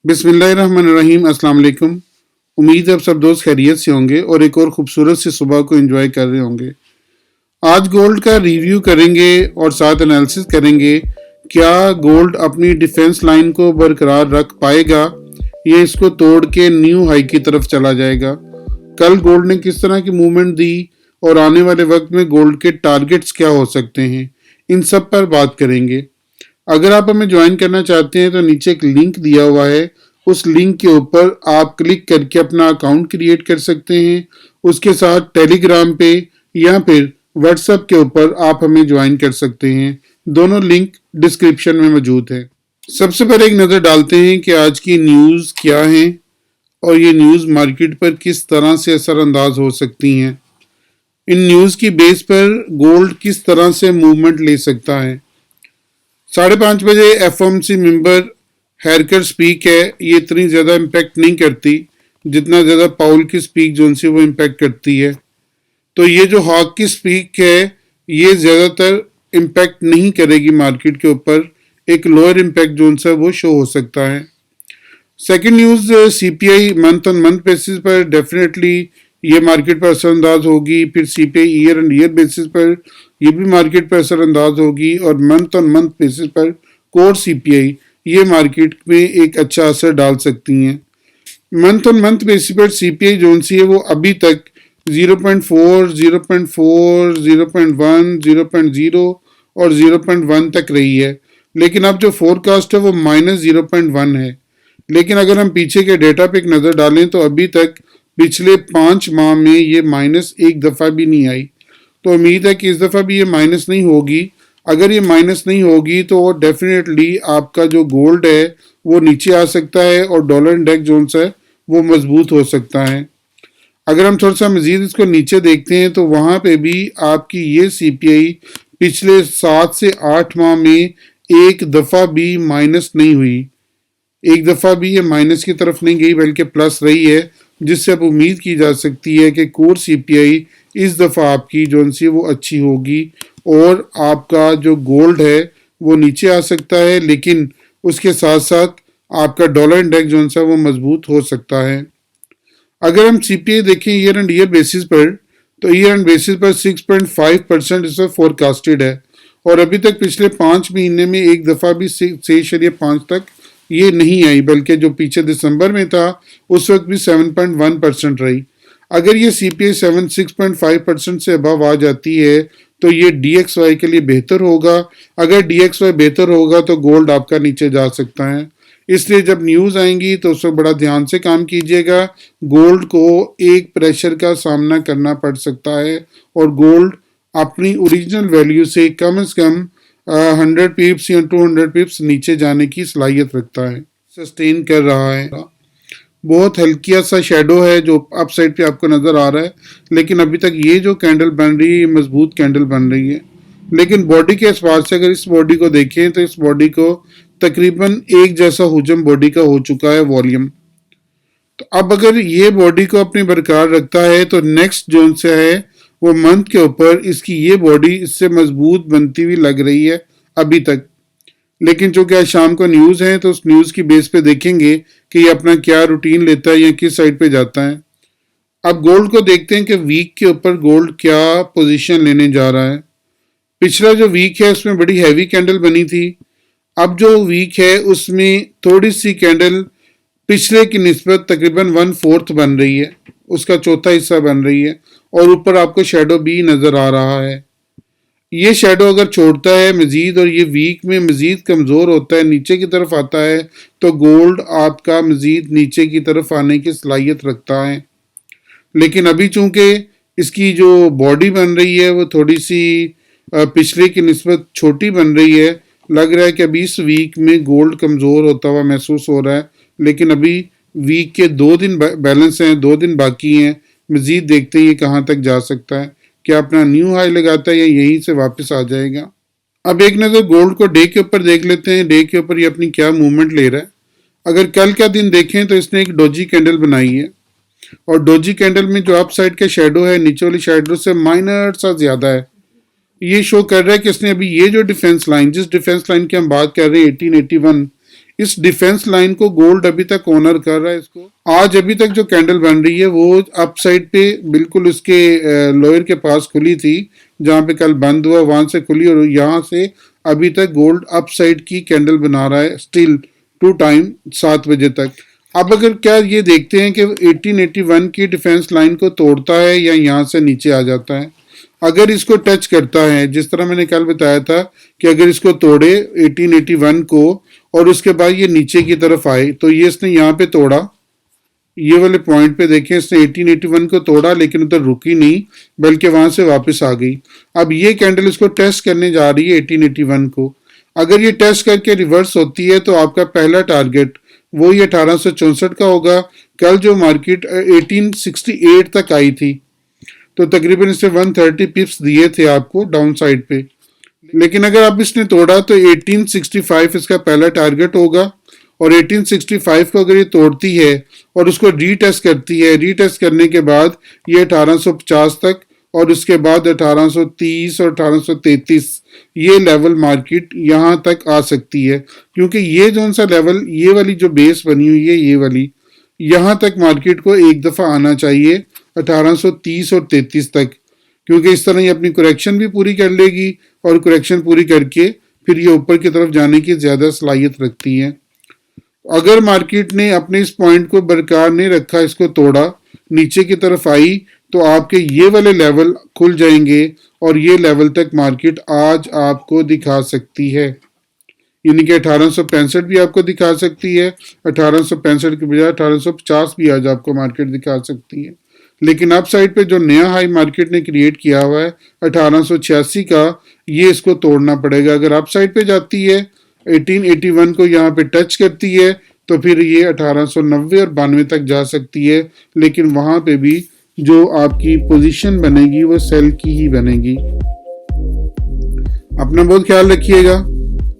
बिस्मिल्लाहिर्रहमानिर्रहीम। अस्सलाम वालेकुम। उम्मीद है आप सब दोस्त खैरियत से होंगे और एक और खूबसूरत सी सुबह को एंजॉय कर रहे होंगे। आज गोल्ड का रिव्यू करेंगे और साथ एनालिसिस करेंगे। क्या गोल्ड अपनी डिफेंस लाइन को बरकरार रख पाएगा या इसको तोड़ के न्यू हाई की तरफ चला जाएगा? कल गोल्ड ने किस तरह की मूवमेंट दी और आने वाले वक्त में गोल्ड के टारगेट्स क्या हो सकते हैं, इन सब पर बात करेंगे। अगर आप हमें ज्वाइन करना चाहते हैं तो नीचे एक लिंक दिया हुआ है, उस लिंक के ऊपर आप क्लिक करके अपना अकाउंट क्रिएट कर सकते हैं। उसके साथ टेलीग्राम पे या फिर व्हाट्सएप के ऊपर आप हमें ज्वाइन कर सकते हैं। दोनों लिंक डिस्क्रिप्शन में मौजूद है। सबसे पहले एक नज़र डालते हैं कि आज की न्यूज़ क्या है और ये न्यूज़ मार्केट पर किस तरह से असरअंदाज हो सकती हैं। इन न्यूज़ की बेस पर गोल्ड किस तरह से मूवमेंट ले सकता है। 5:30 बजे एफओएमसी मेंबर हैरकर स्पीक है, ये इतनी ज़्यादा इम्पेक्ट नहीं करती जितना ज़्यादा पाउल की स्पीक जो उनसे वो इम्पेक्ट करती है। तो ये जो हॉक की स्पीक है ये ज़्यादातर इम्पेक्ट नहीं करेगी मार्केट के ऊपर, एक लोअर इम्पेक्ट जो उनसे वो शो हो सकता है। Second news, CPI month on month basis पर डेफिनेटली ये मार्केट पर असरअंदाज होगी। फिर CPI year and year basis पर ये भी मार्केट पर असरअंदाज होगी और मंथ ऑन मंथ बेसिस पर कोर सीपीआई ये मार्केट में एक अच्छा असर डाल सकती हैं। मंथ ऑन मंथ बेसिस पर सीपीआई जोन सी है वो अभी तक 0.4, 0.4, 0.1, 0.0 और 0.1 तक रही है, लेकिन अब जो फोरकास्ट है वो -0.1 है। लेकिन अगर हम पीछे के डेटा पे एक नज़र डालें तो अभी तक पिछले 5 माह में ये माइनस एक दफ़ा भी नहीं आई। तो उम्मीद है कि इस दफ़ा भी ये माइनस नहीं होगी। अगर ये माइनस नहीं होगी तो डेफिनेटली आपका जो गोल्ड है वो नीचे आ सकता है और डॉलर इंडेक्स जोन है वो मजबूत हो सकता है। अगर हम थोड़ा सा मजीद इसको नीचे देखते हैं तो वहाँ पे भी आपकी ये सीपीआई पिछले 7 से 8 माह में एक दफ़ा भी माइनस नहीं हुई। एक दफ़ा भी ये माइनस की तरफ नहीं गई बल्कि प्लस रही है, जिससे अब उम्मीद की जा सकती है कि कोर सीपीआई इस दफ़ा आपकी जो सी वो अच्छी होगी और आपका जो गोल्ड है वो नीचे आ सकता है, लेकिन उसके साथ साथ आपका डॉलर इंडेक्स जो सा वो मजबूत हो सकता है। अगर हम सीपीआई देखें ईयर एंड ईयर बेसिस पर तो ईयर एंड बेसिस पर 6.5% इस वक्त फोरकास्टेड है और अभी तक पिछले 5 महीने में एक दफ़ा भी 6.5 तक ये नहीं आई, बल्कि जो पीछे दिसंबर में था उस वक्त भी 7.1% रही। अगर ये सीपीआई 6.5% से अबव आ जाती है तो ये डीएक्सवाई के लिए बेहतर होगा। अगर डीएक्सवाई बेहतर होगा तो गोल्ड आपका नीचे जा सकता है। इसलिए जब न्यूज़ आएंगी तो उसमें बड़ा ध्यान से काम कीजिएगा। गोल्ड को एक प्रेशर का सामना करना पड़ सकता है और गोल्ड अपनी ओरिजिनल वैल्यू से कम 100 पिप्स या 200 पिप्स नीचे जाने की सलाहियत रखता है, सस्टेन कर रहा है। बहुत हल्किया सा शेडो है जो अप साइड पे आपको नज़र आ रहा है, लेकिन अभी तक ये जो कैंडल बन रही है ये मजबूत कैंडल बन रही है। लेकिन बॉडी के एतबार से अगर इस बॉडी को देखें तो इस बॉडी को तकरीबन एक जैसा हुजम बॉडी का हो चुका है वॉल्यूम। तो अब अगर ये बॉडी को अपनी बरकरार रखता है तो नेक्स्ट जोन से है वो मंथ के ऊपर इसकी ये बॉडी इससे मजबूत बनती हुई लग रही है अभी तक। लेकिन चूंकि आज शाम को न्यूज़ है तो उस न्यूज़ की बेस पे देखेंगे कि ये अपना क्या रूटीन लेता है या किस साइड पे जाता है। अब गोल्ड को देखते हैं कि वीक के ऊपर गोल्ड क्या पोजीशन लेने जा रहा है। पिछला जो वीक है उसमें बड़ी हैवी कैंडल बनी थी। अब जो वीक है उसमें थोड़ी सी कैंडल पिछले की निस्बत तकरीबन 1/4 बन रही है, उसका चौथा हिस्सा बन रही है और ऊपर आपको शेडो भी नज़र आ रहा है। ये शेडो अगर छोड़ता है मजीद और ये वीक में मजीद कमज़ोर होता है, नीचे की तरफ आता है, तो गोल्ड आपका मजीद नीचे की तरफ आने की सलाहियत रखता है। लेकिन अभी चूंकि इसकी जो बॉडी बन रही है वो थोड़ी सी पिछले की निस्बत छोटी बन रही है, लग रहा है कि अभी इस वीक में गोल्ड कमज़ोर होता हुआ महसूस हो रहा है। लेकिन अभी वीक के 2 दिन बैलेंस हैं, 2 दिन बाकी हैं। मजीद देखते हैं ये कहाँ तक जा सकता है, क्या अपना न्यू हाई लगाता है या यहीं से वापस आ जाएगा। अब एक नज़र गोल्ड को डे के ऊपर देख लेते हैं, डे के ऊपर ये अपनी क्या मूवमेंट ले रहा है। अगर कल का दिन देखें तो इसने एक डोजी कैंडल बनाई है और डोजी कैंडल में जो अप साइड का शेडो है नीचे वाली शेडो से माइनर सा ज़्यादा है। ये शो कर रहा है कि इसने अभी ये जो डिफेंस लाइन, जिस डिफेंस लाइन की हम बात कर रहे हैं 1881, इस डिफेंस लाइन को गोल्ड अभी तक ऑनर कर रहा है इसको। आज अभी तक जो कैंडल बन रही है वो अप साइड पे बिल्कुल उसके लोअर के पास खुली थी, जहां पे कल बंद हुआ वहां से खुली, और यहाँ से अभी तक गोल्ड अप साइड की कैंडल बना रहा है स्टिल टू टाइम 7 बजे तक। अब अगर क्या ये देखते हैं कि 1881 की डिफेंस लाइन को तोड़ता है या यहाँ से नीचे आ जाता है। अगर इसको टच करता है, जिस तरह मैंने कल बताया था कि अगर इसको तोड़े 1881 को और उसके बाद ये नीचे की तरफ आए, तो ये इसने यहाँ पे तोड़ा, ये वाले पॉइंट पे देखें इसने 1881 को तोड़ा लेकिन उधर रुकी नहीं बल्कि वहां से वापस आ गई। अब ये कैंडल इसको टेस्ट करने जा रही है 1881 को। अगर ये टेस्ट करके रिवर्स होती है तो आपका पहला टारगेट वो ही 1864 का होगा। कल जो मार्केट 1868 तक आई थी तो तकरीबन इससे 130 पिप्स दिए थे आपको डाउन साइड पे, लेकिन अगर आप इसने तोड़ा तो 1865 इसका पहला टारगेट होगा, और 1865 को अगर ये तोड़ती है और उसको रीटेस्ट करती है, रीटेस्ट करने के बाद ये 1850 तक और उसके बाद 1830 और 1833 ये लेवल मार्केट यहाँ तक आ सकती है, क्योंकि ये जो सा लेवल ये वाली जो बेस बनी हुई है ये वाली, यहाँ तक मार्केट को एक दफ़ा आना चाहिए 1830 और 33 तक, क्योंकि इस तरह ये अपनी करेक्शन भी पूरी कर लेगी और करेक्शन पूरी करके फिर ये ऊपर की तरफ जाने की ज़्यादा सलाहियत रखती है। अगर मार्केट ने अपने इस पॉइंट को बरकरार नहीं रखा, इसको तोड़ा, नीचे की तरफ आई, तो आपके ये वाले लेवल खुल जाएंगे और ये लेवल तक मार्केट आज आपको दिखा सकती है, यानी कि 1865 भी आपको दिखा सकती है, 1865 के बजाय 1850 भी आज आपको मार्केट दिखा सकती है। लेकिन अप साइड पे जो नया हाई मार्केट ने क्रिएट किया हुआ है 1886 का, ये इसको तोड़ना पड़ेगा। अगर अप साइड पे जाती है 1881 को यहाँ पे टच करती है तो फिर ये 1890 और 92 तक जा सकती है, लेकिन वहां पे भी जो आपकी पोजीशन बनेगी वो सेल की ही बनेगी। अपना बहुत ख्याल रखिएगा,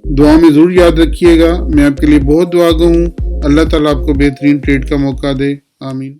दुआ में ज़रूर याद रखिएगा। मैं आपके लिए बहुत दुआ गो हूँ। अल्लाह ताला आपको बेहतरीन ट्रेड का मौका दे। आमीन।